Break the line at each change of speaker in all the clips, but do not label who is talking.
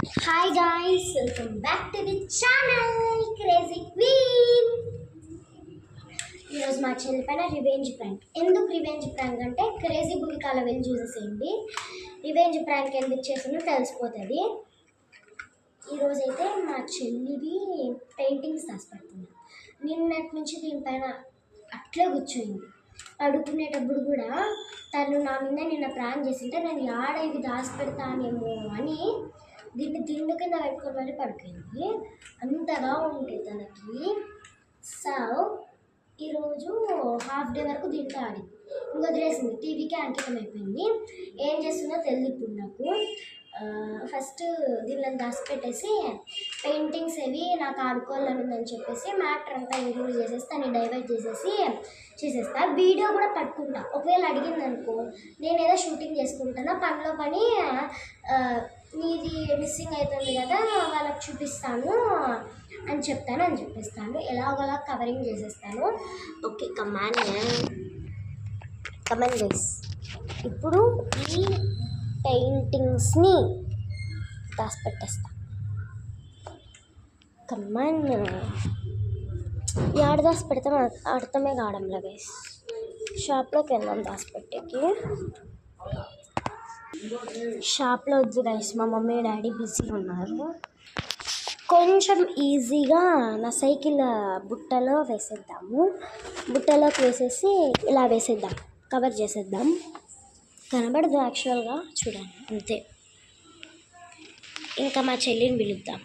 Hi guys, welcome back to the channel Crazy Queen. ఈరోజు మా చెల్లి పైన రివెంజ్ ప్రాంక్. ఎందుకు రివెంజ్ ప్రాంక్ అంటే క్రేజీ భూమికాల వెళ్ళి చూసేసేయండి. రివెంజ్ ప్రాంక్ ఎందుకు చేసిందో తెలిసిపోతుంది. ఈరోజైతే మా చెల్లివి పెయింటింగ్స్ దాచిపెడుతుంది. నిన్నటి నుంచి దీనిపైన అట్లే కూర్చోయింది. పడుకునేటప్పుడు కూడా తను నా మీద నిన్న ప్రాంక్ చేసింటే నేను ఆడ ఇవి దాచిపెడతానేమో అని దీన్ని దిండు కింద పెట్టుకొని మళ్ళీ పడుకుంది. అంతగా ఉంటుంది తనకి. సో ఈరోజు హాఫ్ డే వరకు దీంట్లో ఆడింది, ఇంకా వదిలేసింది. టీవీకి అంకితం అయిపోయింది. ఏం చేస్తుందో తెలియదు ఇప్పుడు నాకు. ఫస్ట్ దీనిలో దాచిపెట్టేసి పెయింటింగ్స్ అవి నాకు ఆడుకోవాలని ఉందని చెప్పేసి మ్యాటర్ అంతా ఇంక్లూడ్ చేసేసి దాన్ని డైవర్ట్ చేసేస్తా. వీడియో కూడా పట్టుకుంటా. ఒకవేళ అడిగింది అనుకో, నేను ఏదో షూటింగ్ చేసుకుంటాను, పనిలో పని నీది మిస్సింగ్ అవుతుంది కదా వాళ్ళకి చూపిస్తాను అని చెప్పేస్తాను. ఎలాగోలా కవరింగ్ చేసేస్తాను. Okay, come on guys. ఇప్పుడు ఈ పెయింటింగ్స్ని దాచిపెట్టేస్తా. కమాన్. యాడ దాచిపెడతాం అర్థమే కావడంలా గైస్. షాప్లోకి వెళ్దాం దాచిపెట్టేకి. షాప్లో వద్దు గైస్, మా మమ్మీ డాడీ బిజీగా ఉన్నారు. కొంచెం ఈజీగా నా సైకిల్ బుట్టలో వేసేద్దాము. బుట్టలోకి వేసేసి ఇలా వేసేద్దాం, కవర్ చేసేద్దాం. కనబడదు యాక్చువల్గా, చూడండి అంతే. ఇంకా మా చెల్లిని పిలుద్దాం.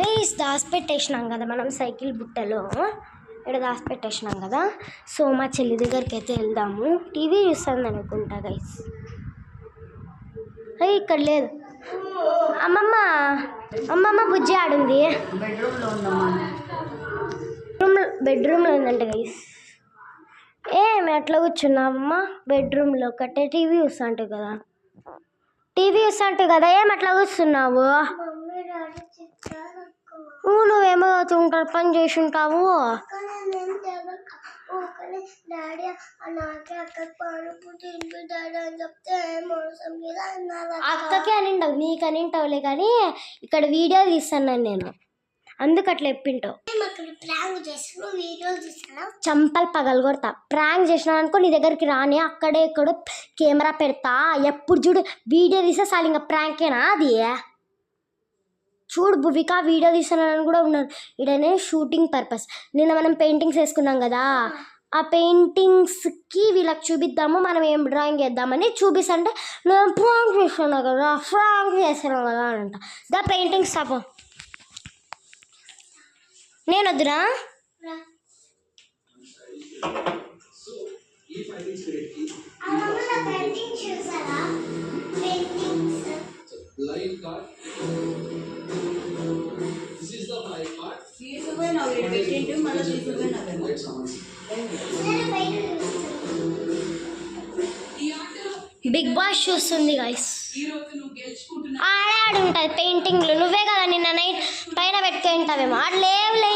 గైస్ దాచిపెట్టేసినాం కదా మనం సైకిల్ బుట్టలో, ఇక్కడ దాచిపెట్టేసినాం కదా. సో మా చెల్లి దగ్గరికి అయితే వెళ్దాము. టీవీ చూస్తుంది అనుకుంటా గైస్. ఇక్కడ లేదు. అమ్మమ్మ బుజ్జి ఆడుంది. బెడ్రూమ్లో ఉందంట గైస్. ఏమి అట్లా కూర్చున్నావమ్మా? బెడ్రూమ్లో కట్టే టీవీ చూస్తాంటావు కదా, ఏమి అట్లా కూర్చున్నావు? నువ్వేమో తుంటారు పని చేసి ఉంటావు. అక్కకే అనింటావు, నీకు అనింటావులే, కానీ ఇక్కడ వీడియో తీస్తాను నేను, అందుకు అట్లా చెప్పింటావు. చంపలు పగలగొడతా. ప్రాంక్ చేసినా అనుకో నీ దగ్గరికి రాని, అక్కడే ఎక్కడో కెమెరా పెడతా. ఎప్పుడు చూడు వీడియో తీస్తే చాలు, ఇంకా ప్రాంకేనా అది? చూడు భువిక, వీడియో తీస్తున్నానని కూడా ఉన్నాను. ఇడనే షూటింగ్ పర్పస్. నిన్న మనం పెయింటింగ్స్ వేసుకున్నాం కదా, ఆ పెయింటింగ్స్కి వీళ్ళకి చూపిద్దాము మనం ఏం డ్రాయింగ్ వేద్దామని. చూపిస్తుంటే నేను ఫ్రాంక్ చేస్తున్నాను కదా అంట. దా పెయింటింగ్స్ తాపో. నేను వద్దురా. బిగ్ బాస్ చూస్తుంది గైస్. ఆడాడు ఉంటుంది పెయింటింగ్లు. నువ్వే కదా నిన్న నైట్ పైన పెట్టుకుంటావేమో. ఆడలేవులే,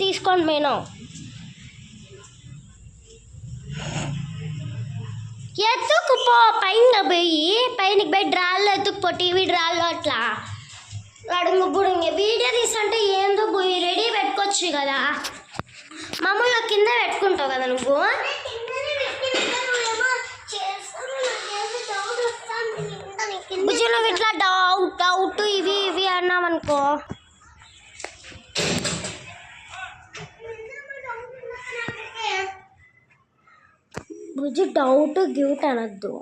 తీసుకోండి మేను. ఎత్తుకుపో పైన పోయి, పైనకి పోయి డ్రాల్లో ఎత్తుకుపో, టీవీ డ్రాల్లో అట్లా అడుగు. వీడియో తీస్తుంటే ఏందో పోయి రెడీ పెట్టుకోవచ్చు కదా. మామూలుగా కింద పెట్టుకుంటావు కదా నువ్వు. నువ్వు ఇట్లా డౌట్ ఇవి అన్నావనుకో, బుజ్జి డౌట్ గిౌట్ అనద్దు.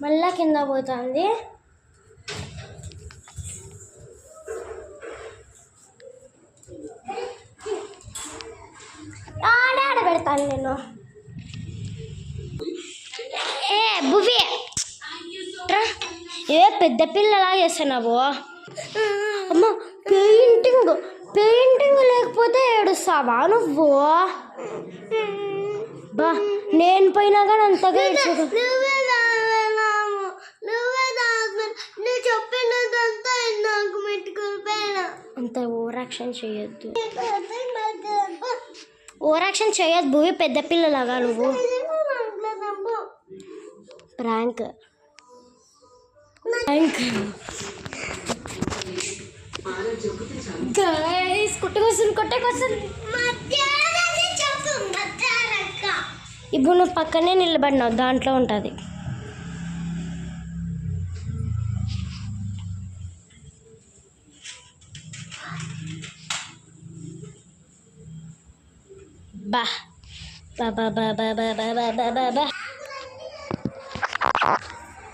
మళ్ళా కింద పోతుంది. ఆడ పెడతాను నేను. భువి ఏ పెద్ద పిల్లలా చేస్తున్నావు? అమ్మ పెయింటింగ్ లేకపోతే ఏడుస్తావా నువ్వు? బా నేను పోయినా కానీ అంతగా ఏడుస్తావు. యాక్షన్ చేయొద్దు, ఓవర్ యాక్షన్ చేయొద్దు భూమి, పెద్ద పిల్లలాగా నువ్వు. ప్రాంక్ గైస్, కొట్టకొస్తుంది. ఇప్పుడు నువ్వు పక్కనే నిలబడినావు, దాంట్లో ఉంటుంది. బా బా బా బా బా బా బా బా బా బా.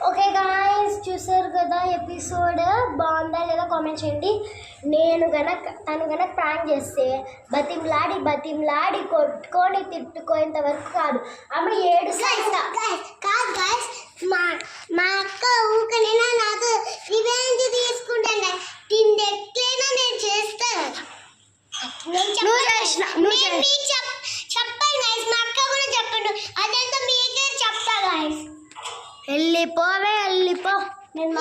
ఓకే గాయ్స్, చూసారు కదా ఎపిసోడ్, బాగుందా లేదా కామెంట్ చేయండి. తను గనక ప్రాంక్ చేస్తే బతిమలాడి కొట్టుకొని తిట్టుకోయేంత వరకు కాదు, ఆమె 7 కాదు గాయ్స్. మా అక్క ఊకనైనా నాకు రివెంజ్ తీసుకుంటాను, ఎట్లయినా నేను చేస్తాను. చెప్పండి గైస్, మా అక్క కూడా చెప్పండి, అదంతా మీకే చెప్తా గైస్. వెళ్ళిపో. నేను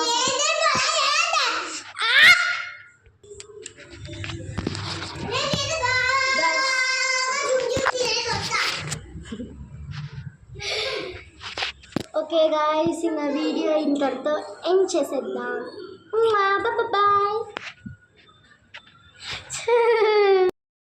ఓకే గాయ్స్, ఇంకా వీడియో ఇంతటితో ఎండ్ చేసేద్దాం. బాయ్.